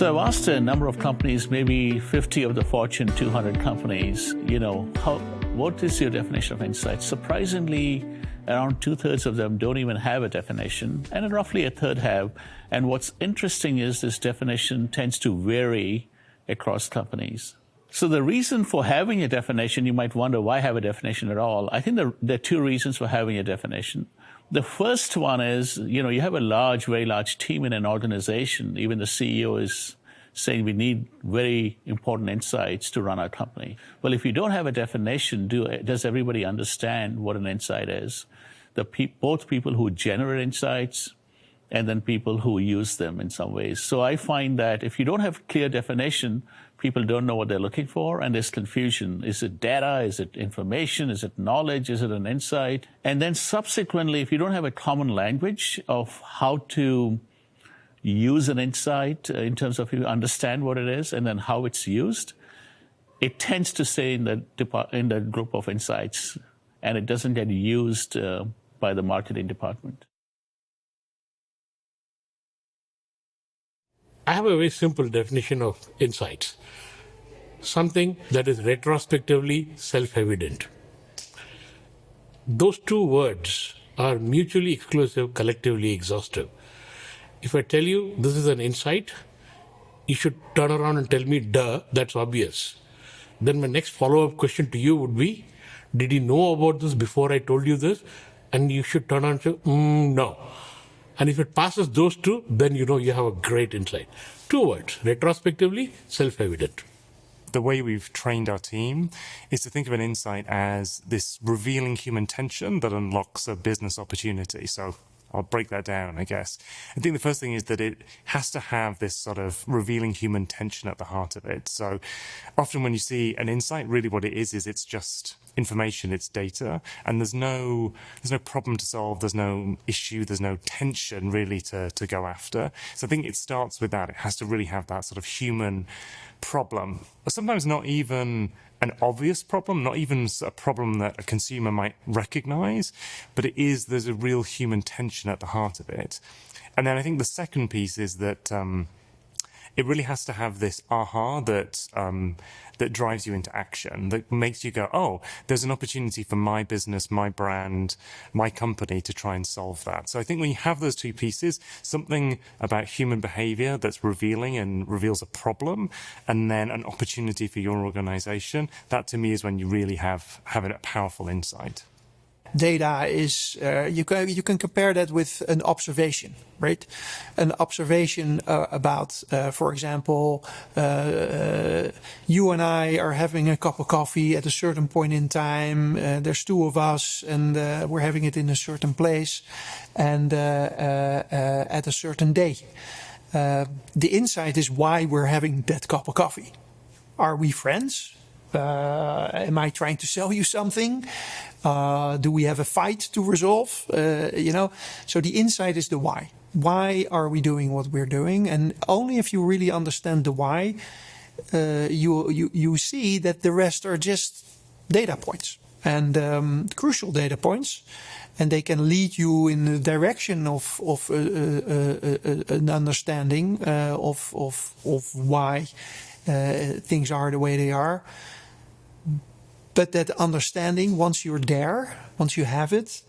So I've asked a number of companies, maybe 50 of the Fortune 200 companies, what is your definition of insight? Surprisingly, around 2/3 of them don't even have a definition, and roughly a third have. And what's interesting is this definition tends to vary across companies. So the reason for having a definition, you might wonder, why have a definition at all? I think there are two reasons for having a definition. The first one is, you have a very large team in an organization. Even the CEO is saying we need very important insights to run our company. Well, if you don't have a definition, does everybody understand what an insight is? Both people who generate insights and then people who use them in some ways. So I find that if you don't have clear definition, people don't know what they're looking for, and there's confusion. Is it data? Is it information? Is it knowledge? Is it an insight? And then subsequently, if you don't have a common language of how to use an insight in terms of you understand what it is and then how it's used, it tends to stay in the group of insights, and it doesn't get used by the marketing department. I have a very simple definition of insights. Something that is retrospectively self-evident. Those two words are mutually exclusive, collectively exhaustive. If I tell you this is an insight, you should turn around and tell me, duh, that's obvious. Then my next follow-up question to you would be, did you know about this before I told you this? And you should turn around and say, no. And if it passes those two, then you have a great insight. Two words, retrospectively, self-evident. The way we've trained our team is to think of an insight as this revealing human tension that unlocks a business opportunity. So I'll break that down, I guess. I think the first thing is that it has to have this sort of revealing human tension at the heart of it. So often when you see an insight, really what it is it's just information, it's data, and there's no problem to solve, there's no issue, there's no tension really to go after. So I think it starts with that. It has to really have that sort of human problem, or sometimes not even an obvious problem, not even a problem that a consumer might recognize, but there's a real human tension at the heart of it. And then I think the second piece is that it really has to have this aha that drives you into action, that makes you go, oh, there's an opportunity for my business, my brand, my company to try and solve that. So I think when you have those two pieces, something about human behavior that's revealing and reveals a problem, and then an opportunity for your organization, that to me is when you really have a powerful insight. Data is, you can compare that with an observation, right? An observation about, for example, you and I are having a cup of coffee at a certain point in time. There's two of us, and we're having it in a certain place and at a certain day. The insight is why we're having that cup of coffee. Are we friends? Am I trying to sell you something? Do we have a fight to resolve? So the insight is the why. Why are we doing what we're doing? And only if you really understand the why, you see that the rest are just data points, and crucial data points, and they can lead you in the direction of an understanding of why things are the way they are. But that understanding, once you're there, once you have it,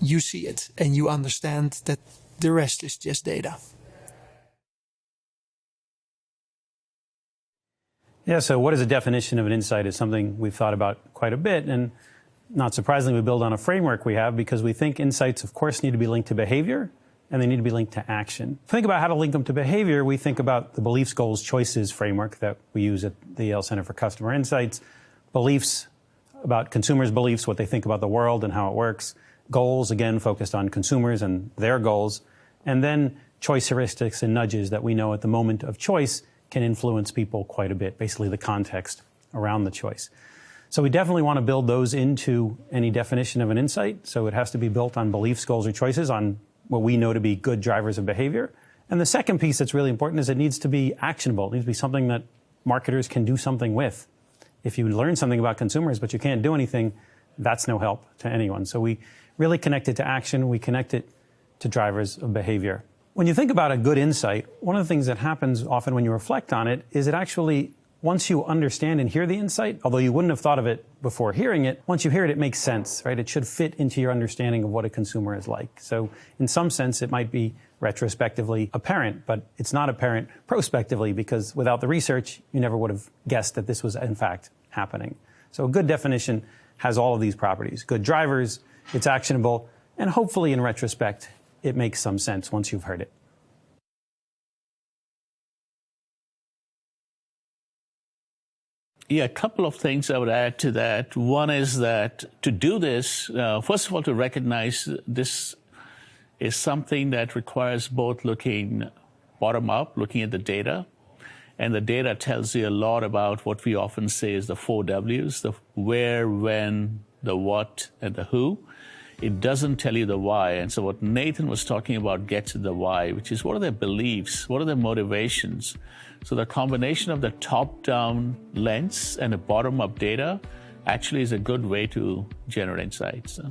you see it and you understand that the rest is just data. Yeah, so what is a definition of an insight is something we've thought about quite a bit. And not surprisingly, we build on a framework we have because we think insights, of course, need to be linked to behavior and they need to be linked to action. Think about how to link them to behavior. We think about the beliefs, goals, choices framework that we use at the Yale Center for Customer Insights. Beliefs about consumers' beliefs, what they think about the world and how it works. Goals, again, focused on consumers and their goals. And then choice heuristics and nudges that we know at the moment of choice can influence people quite a bit, basically the context around the choice. So we definitely want to build those into any definition of an insight. So it has to be built on beliefs, goals, or choices, on what we know to be good drivers of behavior. And the second piece that's really important is it needs to be actionable. It needs to be something that marketers can do something with. If you learn something about consumers, but you can't do anything, that's no help to anyone. So we really connect it to action. We connect it to drivers of behavior. When you think about a good insight, one of the things that happens often when you reflect on it is it actually, once you understand and hear the insight, although you wouldn't have thought of it before hearing it, once you hear it, it makes sense, right? It should fit into your understanding of what a consumer is like. So in some sense, it might be retrospectively apparent, but it's not apparent prospectively because without the research, you never would have guessed that this was in fact happening. So a good definition has all of these properties. Good drivers, it's actionable, and hopefully in retrospect, it makes some sense once you've heard it. Yeah, a couple of things I would add to that. One is that to do this, first of all, to recognize this is something that requires both looking bottom up, looking at the data, and the data tells you a lot about what we often say is the 4 W's, the where, when, the what, and the who. It doesn't tell you the why. And so what Nathan was talking about gets at the why, which is what are their beliefs? What are their motivations? So the combination of the top-down lens and the bottom-up data actually is a good way to generate insights.